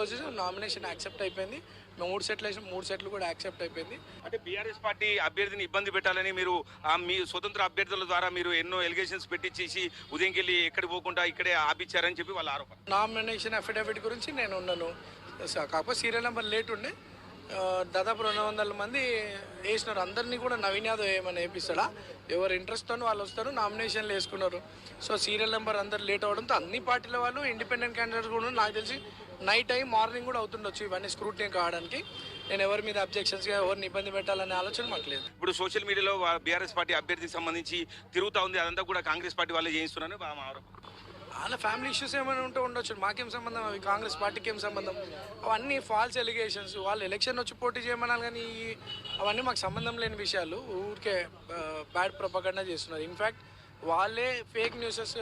Propose nomination accept అయిపోయింది. 3 సెట్లు వేసిన 3 సెట్లు కూడా యాక్సెప్ట్ అయిపోయింది. అంటే బీఆర్ఎస్ పార్టీ అభ్యర్థిని ఇబ్బంది పెట్టాలని మీరు మీ స్వతంత్ర అభ్యర్థుల ద్వారా మీరు ఎన్నో ఎలిగేషన్స్ పెట్టించేసి ఉదయంకెళ్ళి ఎక్కడికి పోకుండా ఇక్కడే ఆపించారని చెప్పి వాళ్ళ ఆరోపణ. నామినేషన్ అఫిడవిట్ గురించి నేను ఉన్నాను, కాకపోతే సీరియల్ నెంబర్ లేట్ ఉండే. దాదాపు 200 మంది వేసినారు. అందరినీ కూడా నవీన్ యాదవ్ ఏమైనా వేపిస్తాడా? ఎవరు ఇంట్రెస్ట్తో వాళ్ళు వస్తారు, నామినేషన్లు వేసుకున్నారు. సో సీరియల్ నెంబర్ అందరు లేట్ అవడంతో అన్ని పార్టీల వాళ్ళు ఇండిపెండెంట్ క్యాండిడేట్స్ కూడా నాకు తెలిసి నైట్ టైం మార్నింగ్ కూడా అవుతుండొచ్చు ఇవన్నీ స్క్రూటినీ కావడానికి. నేను ఎవరి మీద అబ్జెక్షన్స్గా ఎవరిని ఇబ్బంది పెట్టాలనే ఆలోచన మాకు లేదు. ఇప్పుడు సోషల్ మీడియాలో బీఆర్ఎస్ పార్టీ అభ్యర్థికి సంబంధించి తిరుగుతూ ఉంది, అదంతా కూడా కాంగ్రెస్ పార్టీ వాళ్ళే చేయిస్తున్నారని మా ఆరోపణ. వాళ్ళ ఫ్యామిలీ ఇష్యూస్ ఏమైనా ఉంటూ ఉండొచ్చు, మాకేం సంబంధం, అవి కాంగ్రెస్ పార్టీకి ఏం సంబంధం? అవన్నీ ఫాల్స్ ఎలిగేషన్స్. వాళ్ళు ఎలక్షన్ వచ్చి పోటీ చేయమనాలి, కానీ అవన్నీ మాకు సంబంధం లేని విషయాలు. ఊరికే బ్యాడ్ ప్రొపగండా చేస్తున్నారు. ఇన్ఫ్యాక్ట్ వాళ్ళే ఫేక్ న్యూసెస్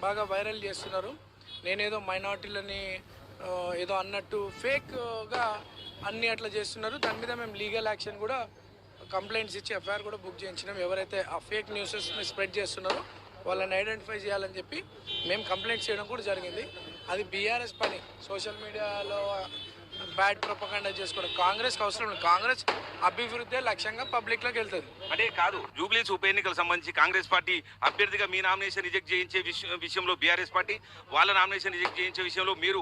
బాగా వైరల్ చేస్తున్నారు. నేనేదో మైనార్టీలని ఏదో అన్నట్టు ఫేక్గా అన్నీ అట్లా చేస్తున్నారు. దాని మీద మేము లీగల్ యాక్షన్ కూడా కంప్లైంట్స్ ఇచ్చి ఎఫ్ఐఆర్ కూడా బుక్ చేయించినాం. ఎవరైతే ఆ ఫేక్ న్యూసెస్ని స్ప్రెడ్ చేస్తున్నారో వాళ్ళని ఐడెంటిఫై చేయాలని చెప్పి మేము కంప్లైంట్స్ చేయడం కూడా జరిగింది. అది బీఆర్ఎస్ పని, సోషల్ మీడియాలో బ్యాడ్ ప్రొపగండా చేసుకోవడం. కాంగ్రెస్కి అవసరం లేదు. కాంగ్రెస్ అభివృద్ధి లక్ష్యంగా పబ్లిక్లోకి వెళ్తుంది. అంటే కాదు, జూబ్లీస్ ఉప ఎన్నికలకు సంబంధించి కాంగ్రెస్ పార్టీ అభ్యర్థిగా మీ నామినేషన్ రిజెక్ట్ చేయించే విషయంలో బీఆర్ఎస్ పార్టీ వాళ్ళ నామినేషన్ రిజెక్ట్ చేయించే విషయంలో మీరు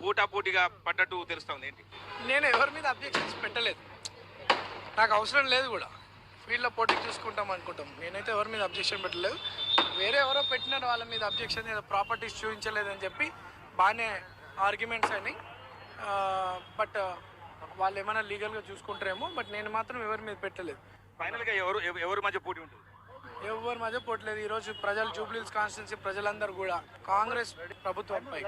పోటాపోటీగా పడ్డట్టు తెలుస్తుంది ఏంటి? నేను ఎవరి మీద అబ్జెక్షన్స్ పెట్టలేదు, నాకు అవసరం లేదు కూడా. ఫీల్డ్లో పోటీ చూసుకుంటాం అనుకుంటాం. నేనైతే ఎవరి మీద అబ్జెక్షన్ పెట్టలేదు. వేరే ఎవరో పెట్టినారు వాళ్ళ మీద అబ్జెక్షన్, ఏదో ప్రాపర్టీస్ చూపించలేదని చెప్పి బాగానే ఆర్గ్యుమెంట్స్ అయినాయి. బట్ వాళ్ళు ఏమైనా లీగల్గా చూసుకుంటారేమో. బట్ నేను మాత్రం ఎవరి మీద పెట్టలేదు. ఫైనల్గా ఎవరి మధ్య పోటీ ఉంటుంది? ఎవరి మధ్య పోట్లేదు. ఈరోజు ప్రజలు, జూబ్లీహిల్స్ కాన్స్టిట్యున్సీ ప్రజలందరూ కూడా కాంగ్రెస్ ప్రభుత్వంపై,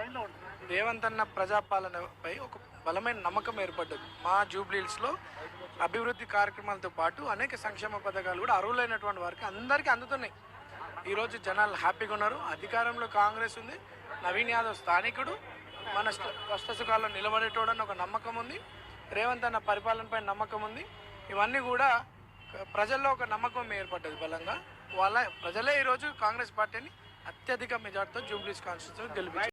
రేవంత్ అన్న ప్రజాపాలనపై ఒక బలమైన నమ్మకం ఏర్పడ్డది. మా జూబ్లీహిల్స్లో అభివృద్ధి కార్యక్రమాలతో పాటు అనేక సంక్షేమ పథకాలు కూడా అర్హులైనటువంటి వారికి అందరికీ అందుతున్నాయి. ఈరోజు జనాలు హ్యాపీగా ఉన్నారు. అధికారంలో కాంగ్రెస్ ఉంది. నవీన్ యాదవ్ స్థానికుడు, మన కష్ట సుఖాల్లో నిలబడేటోడని ఒక నమ్మకం ఉంది. రేవంత్ అన్న పరిపాలనపై నమ్మకం ఉంది. ఇవన్నీ కూడా ప్రజల్లో ఒక నమ్మకం ఏర్పడ్డది బలంగా. ప్రజలే ఈరోజు కాంగ్రెస్ పార్టీని అత్యధిక మెజార్టీతో జూబ్లీహిల్స్ కాన్స్టిట్యూన్సీలో గెలిపించారు.